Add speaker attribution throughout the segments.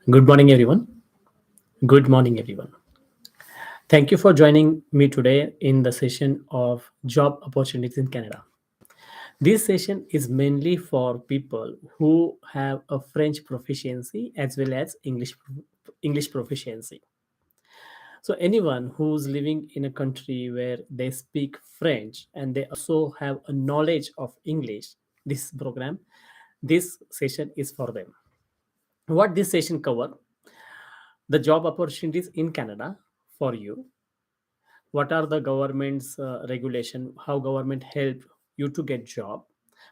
Speaker 1: Good morning, everyone. Good morning, everyone. Thank you for joining me today in the session of job opportunities in Canada. This session is mainly for people who have a French proficiency as well as English proficiency. So anyone who's living in a country where they speak French and they also have a knowledge of English, this session is for them. What this session cover? The job opportunities in Canada for you. What are the government's regulation? How government help you to get job?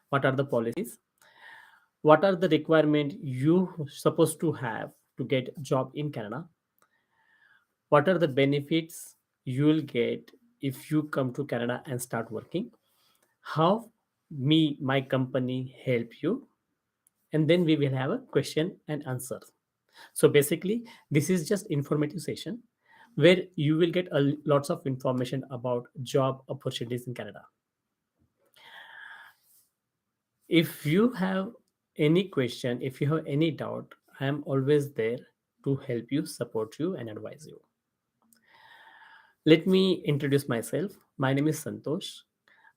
Speaker 1: What are the policies? What are the requirement you supposed to have to get job in Canada? What are the benefits you will get if you come to Canada and start working? How my company help you? And then we will have a question and answer. So basically, this is just informative session where you will get lots of information about job opportunities in Canada. If you have any question, if you have any doubt, I am always there to help you, support you, and advise you. Let me introduce myself. My name is Santosh.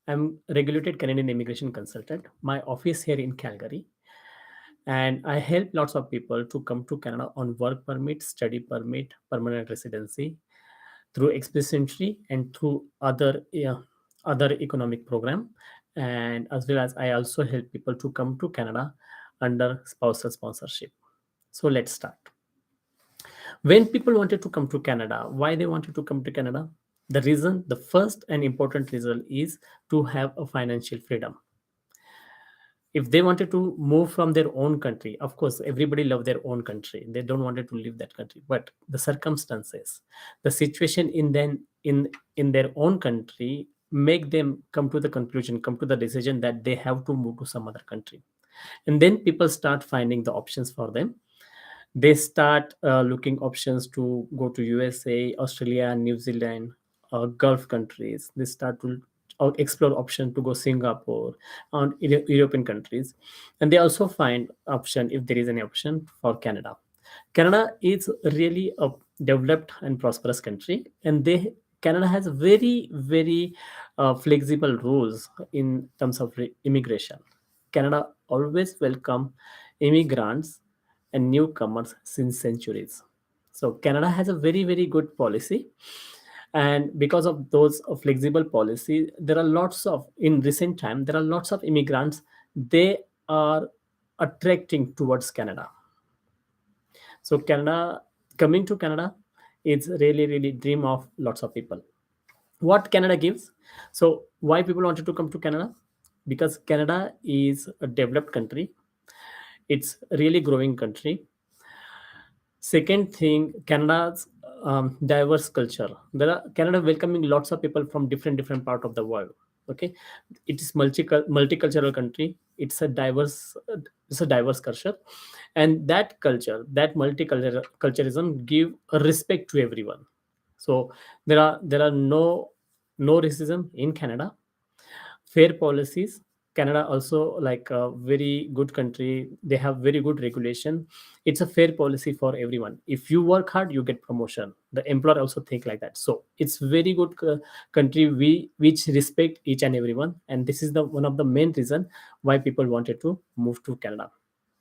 Speaker 1: I'm regulated Canadian immigration consultant. My office here in Calgary, and I help lots of people to come to Canada on work permit, study permit, permanent residency, through express entry and through other economic program, and as well as I also help people to come to Canada under spousal sponsorship. So let's start. When people wanted to come to Canada, why they wanted to come to Canada? The first and important reason is to have a financial freedom. If they wanted to move from their own country, of course everybody love their own country, they don't wanted to leave that country, but the circumstances, the situation in their own country make them come to the decision that they have to move to some other country. And then people start finding the options for them. They start looking options to go to USA, Australia, New Zealand, Gulf countries. They start to explore option to go Singapore and European countries, and they also find option if there is any option for Canada. Canada is really a developed and prosperous country, and they Canada has very flexible rules in terms of immigration. Canada always welcome immigrants and newcomers since centuries. So Canada has a very good policy, and because of those flexible policy, there are lots of in recent time there are lots of immigrants. They are attracting towards Canada. So Canada, coming to Canada, it's really dream of lots of people. What Canada gives? So why people wanted to come to Canada? Because Canada is a developed country. It's really growing country. Second thing, Canada's diverse culture. There are Canada welcoming lots of people from different part of the world. Okay, it is multicultural country. It's a diverse culture, and that culture, that multiculturalism, give a respect to everyone. So there are no racism in Canada. Fair policies. Canada also like a very good country. They have very good regulation. It's a fair policy for everyone. If you work hard, you get promotion. The employer also think like that. So it's very good country which respect each and everyone, and this is the one of the main reason why people wanted to move to Canada.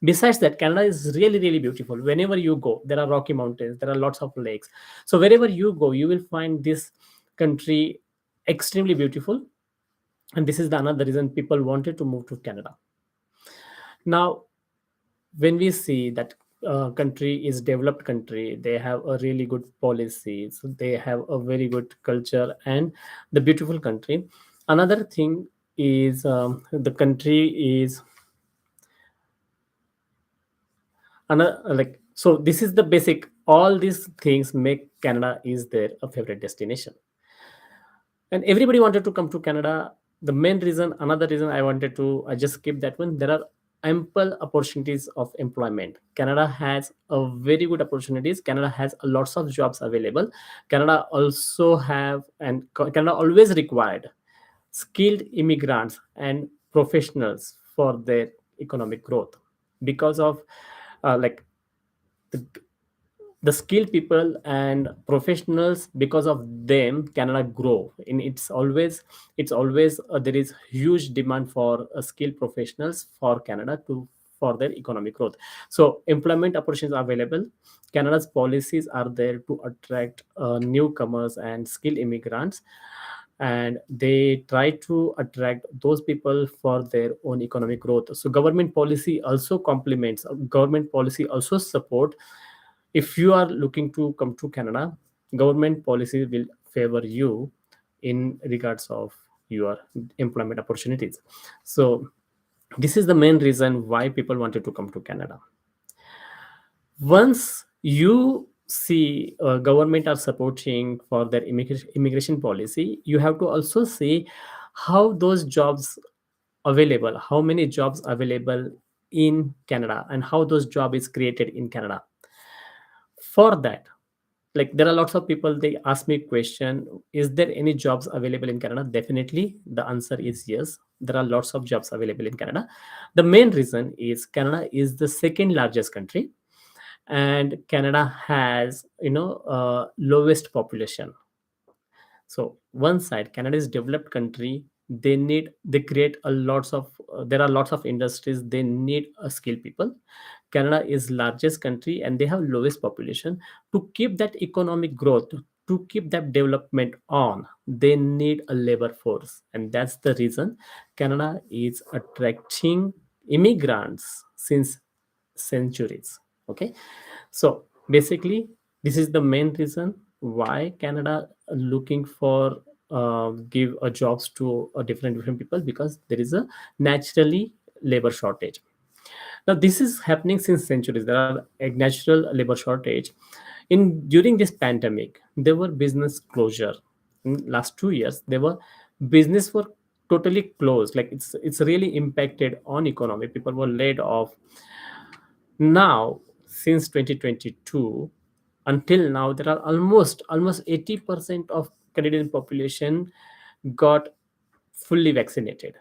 Speaker 1: Besides that, Canada is really beautiful. Whenever you go, there are Rocky Mountains, there are lots of lakes. So wherever you go, you will find this country extremely beautiful, and this is the another reason people wanted to move to Canada. Now when we see that country is developed country, they have a really good policies, they have a very good culture and the beautiful country. Another thing is the country is another like, so this is the basic, all these things make Canada is their a favorite destination, and everybody wanted to come to Canada. The main reason, another reason I just skip that one. There are ample opportunities of employment. Canada has a very good opportunities. Canada has lots of jobs available. Canada also have, and Canada always required skilled immigrants and professionals for their economic growth. because of like the, the skilled people and professionals. Because of them, Canada grow. In it's always there is huge demand for skilled professionals for Canada to for their economic growth. So employment opportunities are available. Canada's policies are there to attract newcomers and skilled immigrants, and they try to attract those people for their own economic growth. So government policy also support. If you are looking to come to Canada, government policy will favor you in regards of your employment opportunities. So this is the main reason why people wanted to come to Canada. Once you see government are supporting for their immigration policy, you have to also see how those jobs available, how many jobs available in Canada, and how those job is created in Canada. For that, like, there are lots of people, they ask me question, is there any jobs available in Canada? Definitely the answer is yes, there are lots of jobs available in Canada. The main reason is Canada is the second largest country, and Canada has lowest population. So one side, Canada is developed country, they create a lots of there are lots of industries, they need a skilled people. Canada is largest country and they have lowest population. To keep that economic growth, to keep that development on, they need a labor force, and that's the reason Canada is attracting immigrants since centuries. Okay, so basically this is the main reason why Canada looking for give jobs to different people, because there is a naturally labor shortage. Now this is happening since centuries. There are a natural labor shortage. In during this pandemic, there were business closure. In last 2 years, there were business were totally closed. Like, it's really impacted on economy. People were laid off. Now, since 2022 until now, there are almost 80% of Canadian population got fully vaccinated.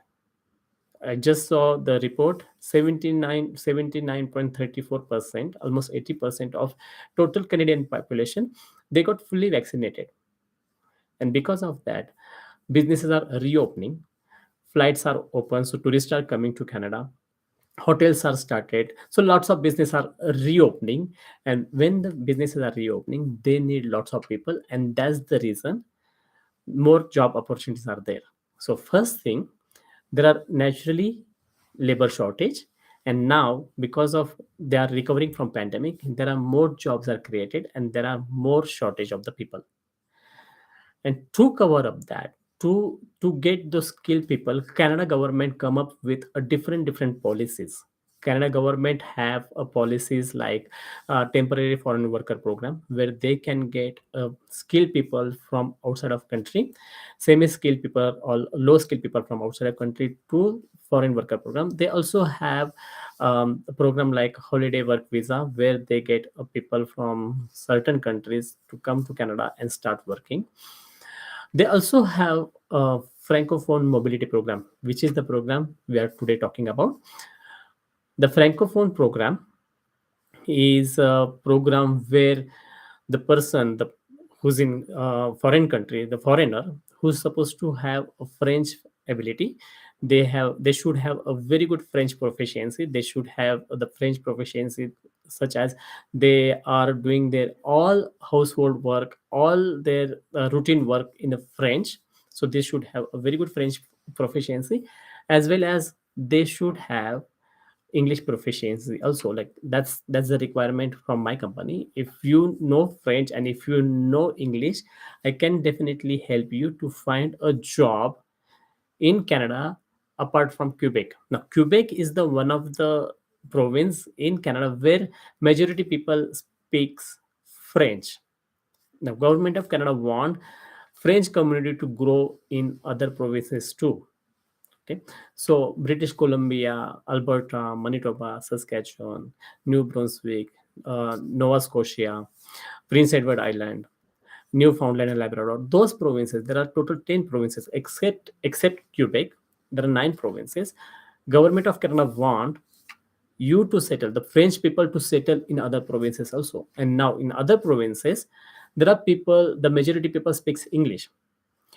Speaker 1: I just saw the report. 79.34%, almost 80% of total Canadian population, they got fully vaccinated. And because of that, businesses are reopening, flights are open, so tourists are coming to Canada, hotels are started, so lots of business are reopening. And when the businesses are reopening, they need lots of people, and that's the reason more job opportunities are there. So first thing, there are naturally labor shortage, and now because of they are recovering from pandemic, there are more jobs are created and there are more shortage of the people. And to cover up that, to get those skilled people, Canada government come up with a different policies. Canada government have a policies like temporary foreign worker program, where they can get skilled people from outside of country, semi skilled people or low skilled people from outside of country to foreign worker program. They also have a program like holiday work visa, where they get people from certain countries to come to Canada and start working. They also have a Francophone Mobility program, which is the program we are today talking about. The Francophone program is a program where the person, who's in foreign country, the foreigner who's supposed to have a French ability, they should have a very good French proficiency. They should have the French proficiency, such as they are doing their all household work, all their routine work in the French. So they should have a very good French proficiency, as well as they should have English proficiency also. Like, that's the requirement from my company. If you know French and if you know English, I can definitely help you to find a job in Canada, apart from Quebec. Now Quebec is the one of the province in Canada where majority people speaks French. Now government of Canada want French community to grow in other provinces too. Okay, so British Columbia, Alberta, Manitoba, Saskatchewan, New Brunswick, Nova Scotia, Prince Edward Island, Newfoundland and Labrador, those provinces, there are total 10 provinces, except Quebec, there are 9 provinces. Government of Canada want you to settle, the French people to settle in other provinces also. And now in other provinces, there are people, the majority people speaks English.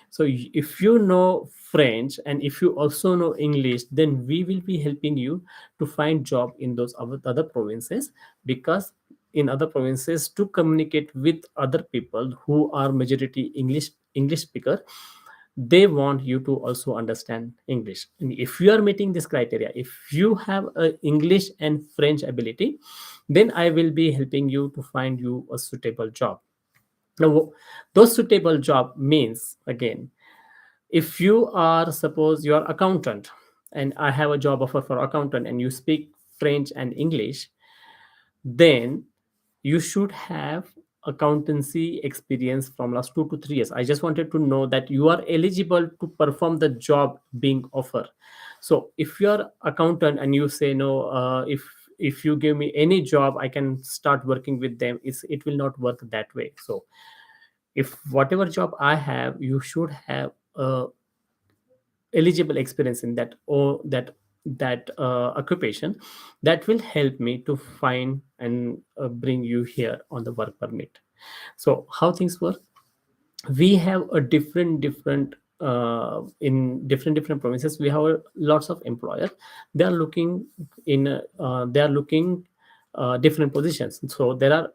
Speaker 1: So if you know French and if you also know English, then we will be helping you to find job in those other provinces, because in other provinces, to communicate with other people who are majority English speaker, they want you to also understand English. And if you are meeting this criteria, if you have a English and French ability, then I will be helping you to find you a suitable job. Now, those suitable job means, again, if you are, suppose you are accountant, and I have a job offer for accountant, and you speak French and English, then you should have accountancy experience from last 2 to 3 years. I just wanted to know that you are eligible to perform the job being offered. So if you are accountant and you say no, if you give me any job I can start working with them, it will not work that way. So if whatever job I have, you should have eligible experience in that, or that occupation, that will help me to find and bring you here on the work permit. So how things work, we have a different in different provinces, we have lots of employers. They are looking they are looking different positions. So there are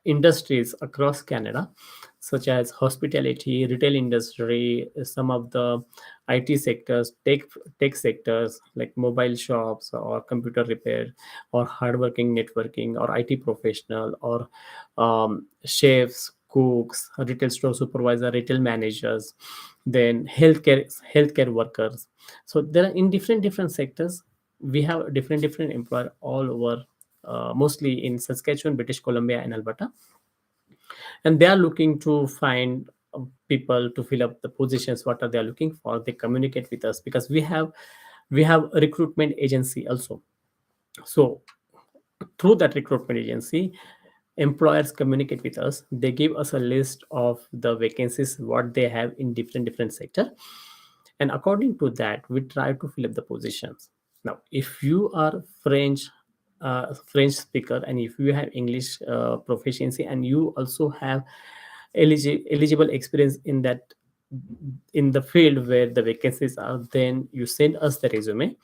Speaker 1: industries across Canada, such as hospitality, retail industry, some of the IT sectors, tech sectors like mobile shops or computer repair, or hardworking networking, or IT professional, or chefs, cooks, retail store supervisor, retail managers, then healthcare workers. So there are in different sectors, we have different employer all over, mostly in Saskatchewan, British Columbia, and Alberta, and they are looking to find people to fill up the positions. What are they looking for? They communicate with us, because we have a recruitment agency also. So through that recruitment agency, employers communicate with us. They give us a list of the vacancies what they have in different sector, and according to that we try to fill up the positions. Now if you are French speaker, and if you have English proficiency, and you also have eligible experience in that, in the field where the vacancies are, then you send us the resume.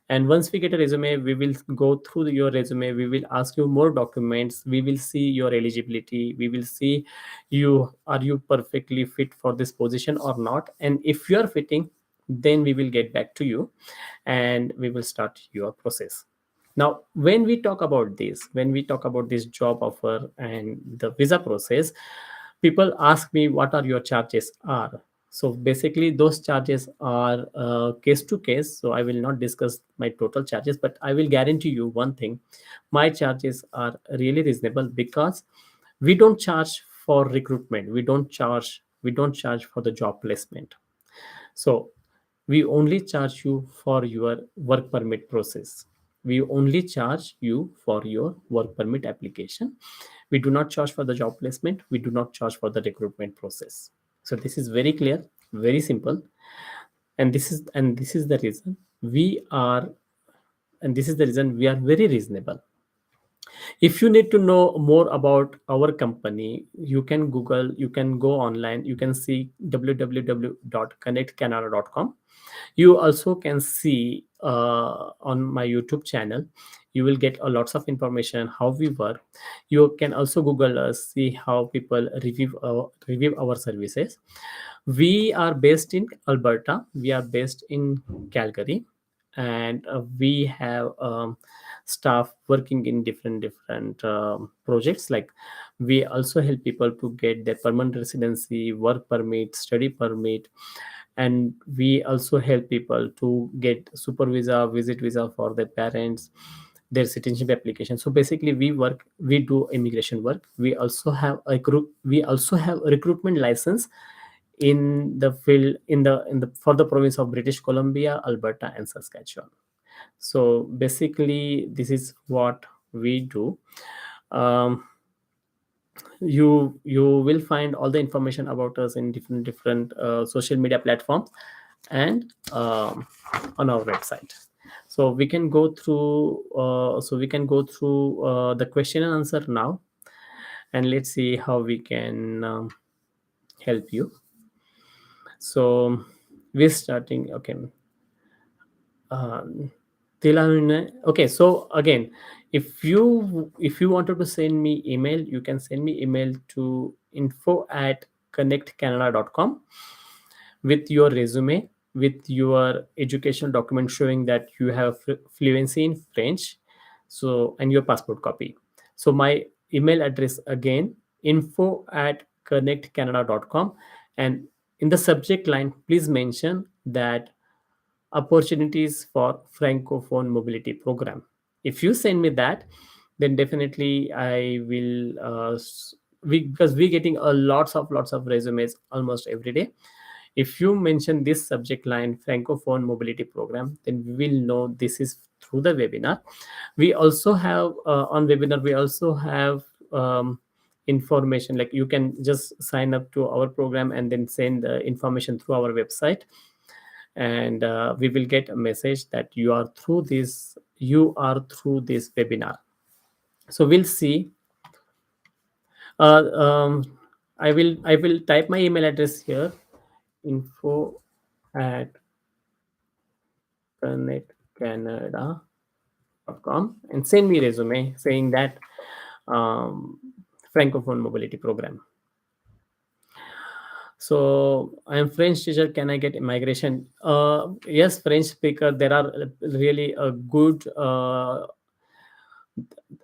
Speaker 1: And once we get a resume, we will go through your resume, we will ask you more documents, we will see your eligibility, we will see you, are you perfectly fit for this position or not. And if you are fitting, then we will get back to you and we will start your process. Now when we talk about this job offer and the visa process, people ask me what are your charges are. So basically those charges are case to case, so I will not discuss my total charges, but I will guarantee you one thing: my charges are really reasonable, because we don't charge for recruitment, we don't charge for the job placement. So we only charge you for your work permit process, we only charge you for your work permit application. We do not charge for the job placement, we do not charge for the recruitment process. So this is very clear, very simple. And this is the reason we are and this is the reason we are very reasonable. If you need to know more about our company, you can google, you can go online, you can see www.connectcanada.com. You also can see on my YouTube channel, you will get a lots of information how we work. You can also google us, see how people review our services. We are based in Alberta, we are based in Calgary, and we have staff working in different projects. Like, we also help people to get their permanent residency, work permit, study permit, and we also help people to get super visa, visit visa for their parents, their citizenship application. So basically we do immigration work. We also have a recruitment license in the field, in the for the province of British Columbia, Alberta, and Saskatchewan. So basically this is what we do. um, you will find all the information about us in different social media platforms, and on our website. So we can go through the question and answer now, and let's see how we can help you. So we're starting. Okay. um, okay, so again, if you wanted to send me email, you can send me email to info@connectcanada.com with your resume, with your education document showing that you have fluency in French, so, and your passport copy. So my email address again, info@connectcanada.com, and in the subject line please mention that opportunities for Francophone Mobility Program. If you send me that, then definitely I will. Because we're getting a lots of resumes almost every day. If you mention this subject line Francophone Mobility Program, then we will know this is through the webinar. We also have on webinar we also have information, like you can just sign up to our program and then send the information through our website, and we will get a message that you are through this webinar. So we'll see. uh, um, I will type my email address here, info at connectcanada.com, and send me resume saying that um, Francophone Mobility Program. So I am French teacher. Can I get immigration? Yes, French speaker. There are really a good.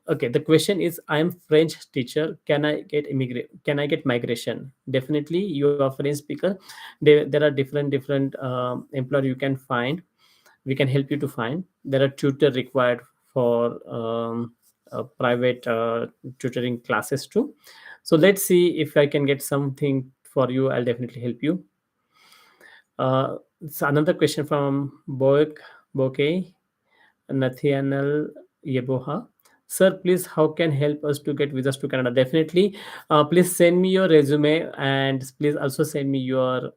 Speaker 1: Okay, the question is, I am French teacher. Can I get immigrate? Can I get migration? Definitely, you are French speaker. There are different employer you can find. We can help you to find. There are tutor required for private tutoring classes too. So let's see if I can get something for you. I'll definitely help you. It's another question from Bokeh Nathaniel Yeboha. Sir, please, how can help us to get visas to Canada? Definitely. Please send me your resume, and please also send me your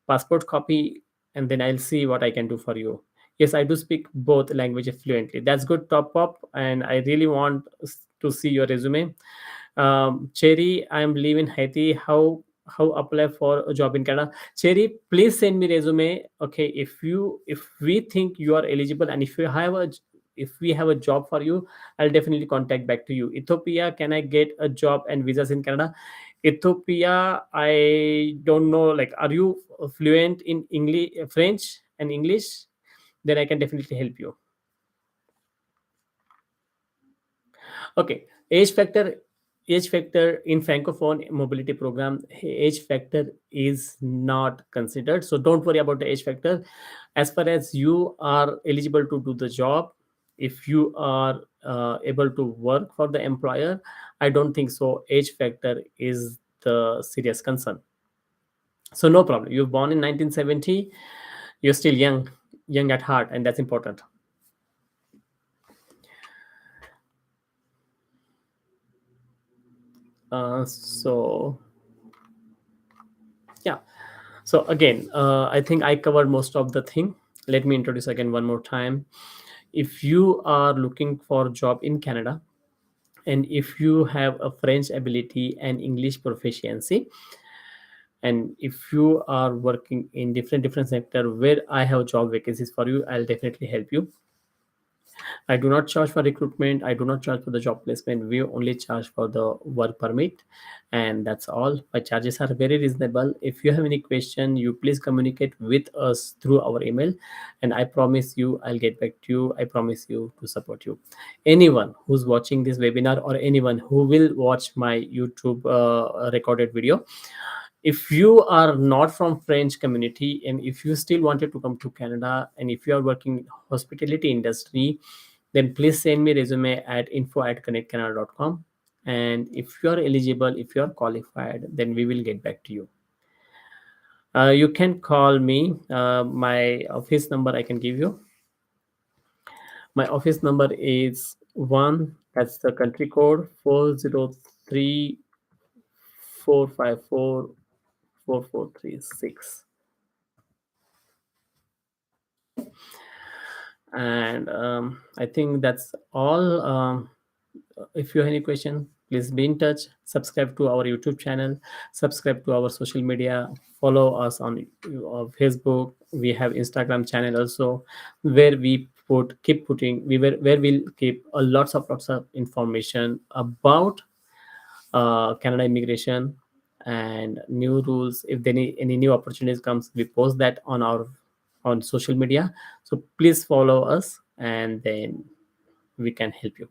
Speaker 1: passport copy, and then I'll see what I can do for you. Yes, I do speak both languages fluently. That's good, top up, and I really want to see your resume. Cherry, I'm living in Haiti. How apply for a job in Canada? Cherry, please send me resume. Okay, if we think you are eligible, and if we have a job for you, I'll definitely contact back to you. Ethiopia, can I get a job and visas in Canada? Ethiopia, I don't know. Like, are you fluent in English, French, and English? Then I can definitely help you. Okay, age factor in Francophone Mobility Program, age factor is not considered. So don't worry about the age factor. As far as you are eligible to do the job, if you are able to work for the employer, I don't think so. Age factor is the serious concern. So no problem. You're born in 1970. You're still young at heart, and that's important. So yeah. So again, I think I covered most of the thing. Let me introduce again one more time. If you are looking for a job in Canada, and if you have a French ability and English proficiency, and if you are working in different sector where I have job vacancies for you, I'll definitely help you. I do not charge for recruitment. I do not charge for the job placement. We only charge for the work permit, and that's all. My charges are very reasonable. If you have any question, you please communicate with us through our email, and I promise you, I'll get back to you. I promise you to support you. Anyone who's watching this webinar, or anyone who will watch my YouTube recorded video, if you are not from French community, and if you still wanted to come to Canada, and if you are working in hospitality industry, then please send me resume at info@connectcanada.com. And if you are eligible, if you are qualified, then we will get back to you. You can call me. My office number I can give you. My office number is one. That's the country code 403-454-4436. And I think that's all. If you have any question, please be in touch. Subscribe to our YouTube channel, subscribe to our social media, follow us on Facebook. We have Instagram channel also, where we keep putting we were where we'll keep a lots of information about Canada immigration and new rules. If any new opportunities comes, we post that on our on social media. So please follow us, and then we can help you.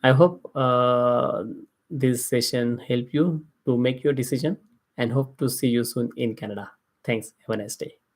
Speaker 1: I hope this session help you to make your decision, and hope to see you soon in Canada. Thanks. Have a nice day.